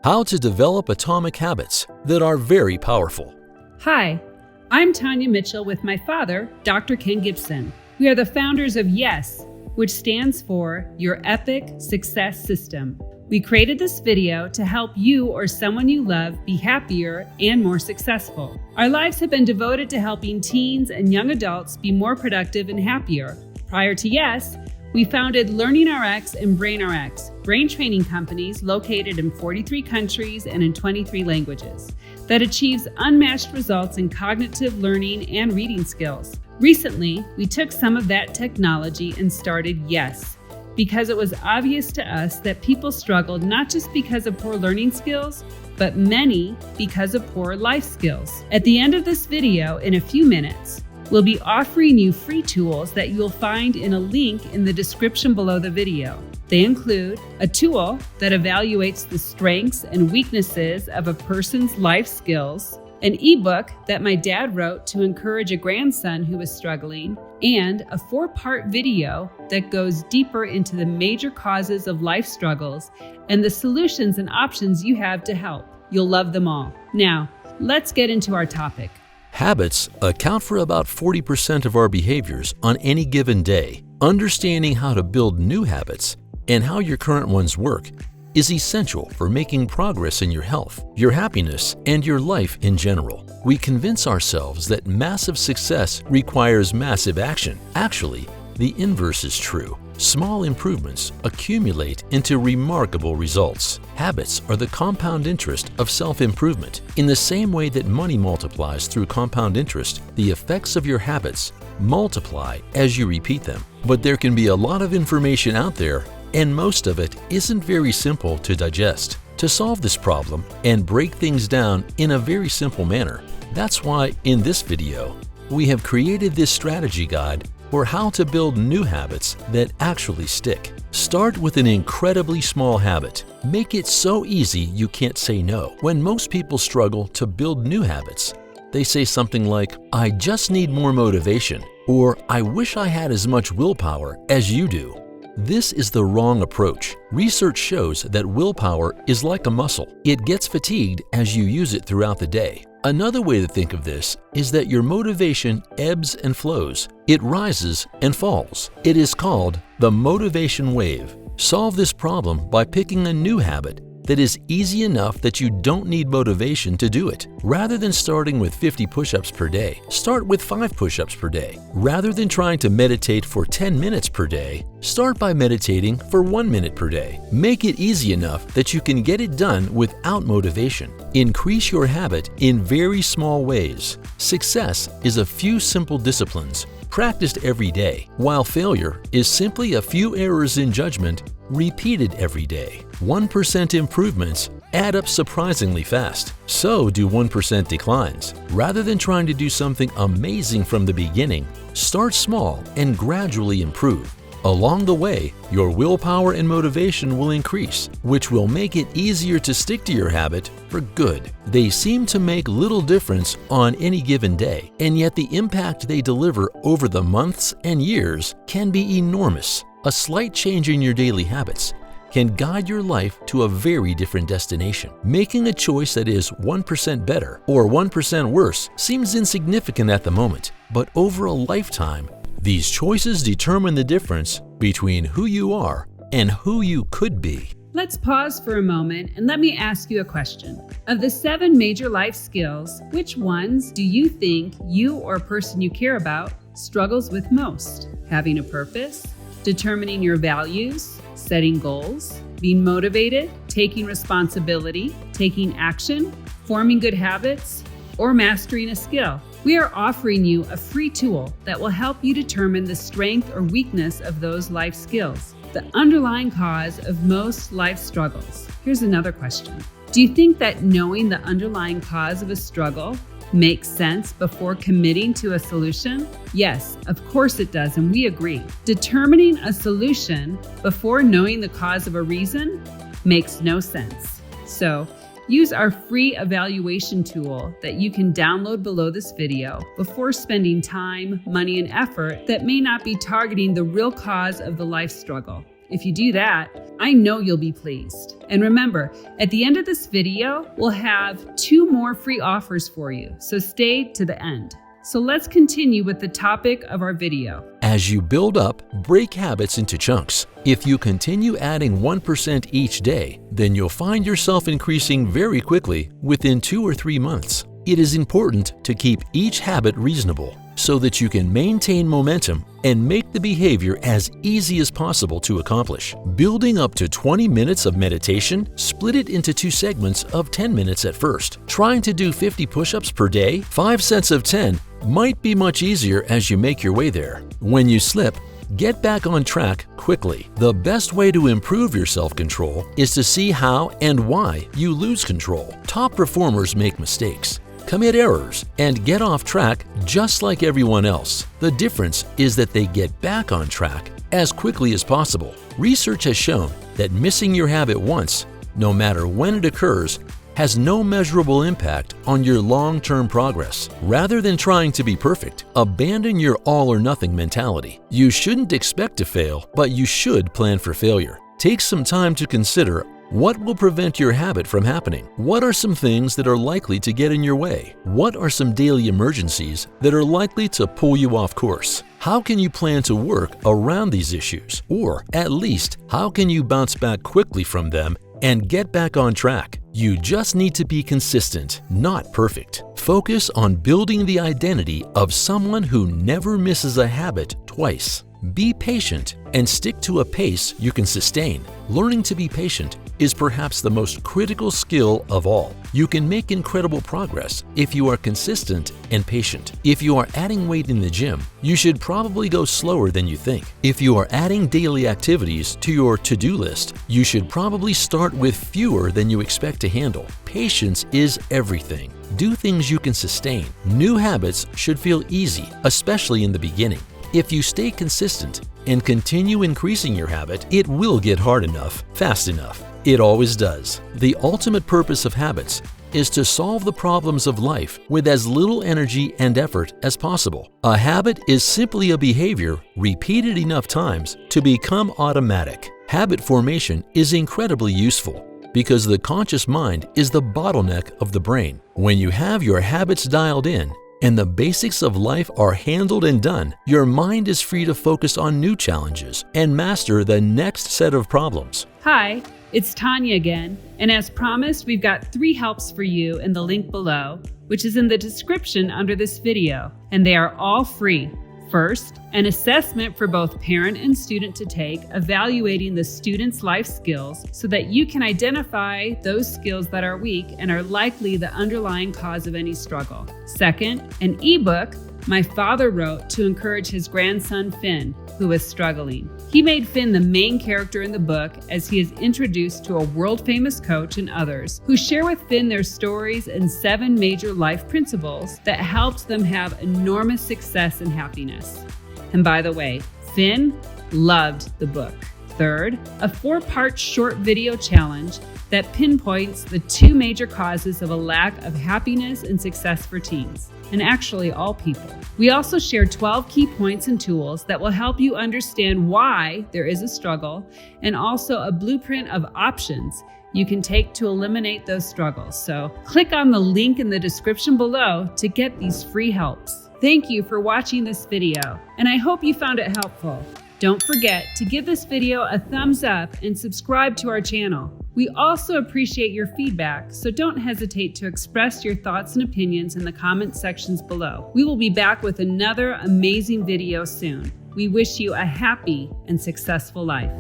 How to develop atomic habits that are very powerful. Hi, I'm Tanya Mitchell with my father, Dr. Ken Gibson. We are the founders of YES, which stands for Your Epic Success System. We created this video to help you or someone you love be happier and more successful. Our lives have been devoted to helping teens and young adults be more productive and happier. Prior to YES, we founded LearningRx and BrainRx, brain training companies located in 43 countries and in 23 languages that achieves unmatched results in cognitive learning and reading skills. Recently, we took some of that technology and started YES, because it was obvious to us that people struggled not just because of poor learning skills, but many because of poor life skills. At the end of this video, in a few minutes, we'll be offering you free tools that you'll find in a link in the description below the video. They include a tool that evaluates the strengths and weaknesses of a person's life skills, an ebook that my dad wrote to encourage a grandson who was struggling, and a 4-part video that goes deeper into the major causes of life struggles and the solutions and options you have to help. You'll love them all. Now, let's get into our topic. Habits account for about 40% of our behaviors on any given day. Understanding how to build new habits and how your current ones work is essential for making progress in your health, your happiness, and your life in general. We convince ourselves that massive success requires massive action. Actually, the inverse is true. Small improvements accumulate into remarkable results. Habits are the compound interest of self-improvement. In the same way that money multiplies through compound interest, the effects of your habits multiply as you repeat them. But there can be a lot of information out there, and most of it isn't very simple to digest. To solve this problem and break things down in a very simple manner, that's why in this video, we have created this strategy guide for how to build new habits that actually stick. Start with an incredibly small habit. Make it so easy you can't say no. When most people struggle to build new habits, they say something like, "I just need more motivation," or "I wish I had as much willpower as you do." This is the wrong approach. Research shows that willpower is like a muscle. It gets fatigued as you use it throughout the day. Another way to think of this is that your motivation ebbs and flows. It rises and falls. It is called the motivation wave. Solve this problem by picking a new habit that is easy enough that you don't need motivation to do it. Rather than starting with 50 push-ups per day, start with 5 push-ups per day. Rather than trying to meditate for 10 minutes per day, start by meditating for 1 minute per day. Make it easy enough that you can get it done without motivation. Increase your habit in very small ways. Success is a few simple disciplines practiced every day, while failure is simply a few errors in judgment repeated every day. 1% improvements add up surprisingly fast. So do 1% declines. Rather than trying to do something amazing from the beginning, start small and gradually improve. Along the way, your willpower and motivation will increase, which will make it easier to stick to your habit for good. They seem to make little difference on any given day, and yet the impact they deliver over the months and years can be enormous. A slight change in your daily habits can guide your life to a very different destination. Making a choice that is 1% better or 1% worse seems insignificant at the moment, but over a lifetime, these choices determine the difference between who you are and who you could be. Let's pause for a moment and let me ask you a question. Of the 7 major life skills, which ones do you think you or a person you care about struggles with most? Having a purpose, determining your values, setting goals, being motivated, taking responsibility, taking action, forming good habits, or mastering a skill? We are offering you a free tool that will help you determine the strength or weakness of those life skills, the underlying cause of most life struggles. Here's another question. Do you think that knowing the underlying cause of a struggle makes sense before committing to a solution? Yes, of course it does, and we agree. Determining a solution before knowing the cause of a reason makes no sense. So, use our free evaluation tool that you can download below this video before spending time, money, and effort that may not be targeting the real cause of the life struggle. If you do that, I know you'll be pleased. And remember, at the end of this video, we'll have 2 more free offers for you, so stay to the end. So let's continue with the topic of our video. As you build up, break habits into chunks. If you continue adding 1% each day, then you'll find yourself increasing very quickly within 2 or 3 months. It is important to keep each habit reasonable so that you can maintain momentum and make the behavior as easy as possible to accomplish. Building up to 20 minutes of meditation, split it into 2 segments of 10 minutes at first. Trying to do 50 push-ups per day, 5 sets of 10, might be much easier as you make your way there. When you slip, get back on track quickly. The best way to improve your self-control is to see how and why you lose control. Top performers make mistakes, commit errors, and get off track just like everyone else. The difference is that they get back on track as quickly as possible. Research has shown that missing your habit once, no matter when it occurs, has no measurable impact on your long-term progress. Rather than trying to be perfect, abandon your all-or-nothing mentality. You shouldn't expect to fail, but you should plan for failure. Take some time to consider what will prevent your habit from happening. What are some things that are likely to get in your way? What are some daily emergencies that are likely to pull you off course? How can you plan to work around these issues? Or at least, how can you bounce back quickly from them and get back on track? You just need to be consistent, not perfect. Focus on building the identity of someone who never misses a habit twice. Be patient and stick to a pace you can sustain. Learning to be patient is perhaps the most critical skill of all. You can make incredible progress if you are consistent and patient. If you are adding weight in the gym, you should probably go slower than you think. If you are adding daily activities to your to-do list, you should probably start with fewer than you expect to handle. Patience is everything. Do things you can sustain. New habits should feel easy, especially in the beginning. If you stay consistent and continue increasing your habit, it will get hard enough, fast enough. It always does. The ultimate purpose of habits is to solve the problems of life with as little energy and effort as possible. A habit is simply a behavior repeated enough times to become automatic. Habit formation is incredibly useful because the conscious mind is the bottleneck of the brain. When you have your habits dialed in, and the basics of life are handled and done, your mind is free to focus on new challenges and master the next set of problems. Hi, it's Tanya again, and as promised, we've got 3 helps for you in the link below, which is in the description under this video, and they are all free. First, an assessment for both parent and student to take, evaluating the student's life skills so that you can identify those skills that are weak and are likely the underlying cause of any struggle. Second, an ebook my father wrote to encourage his grandson Finn, who is struggling. He made Finn the main character in the book as he is introduced to a world-famous coach and others who share with Finn their stories and 7 major life principles that helped them have enormous success and happiness. And by the way, Finn loved the book. Third, a 4-part short video challenge that pinpoints the 2 major causes of a lack of happiness and success for teens, and actually all people. We also share 12 key points and tools that will help you understand why there is a struggle, and also a blueprint of options you can take to eliminate those struggles. So click on the link in the description below to get these free helps. Thank you for watching this video, and I hope you found it helpful. Don't forget to give this video a thumbs up and subscribe to our channel. We also appreciate your feedback, so don't hesitate to express your thoughts and opinions in the comment sections below. We will be back with another amazing video soon. We wish you a happy and successful life.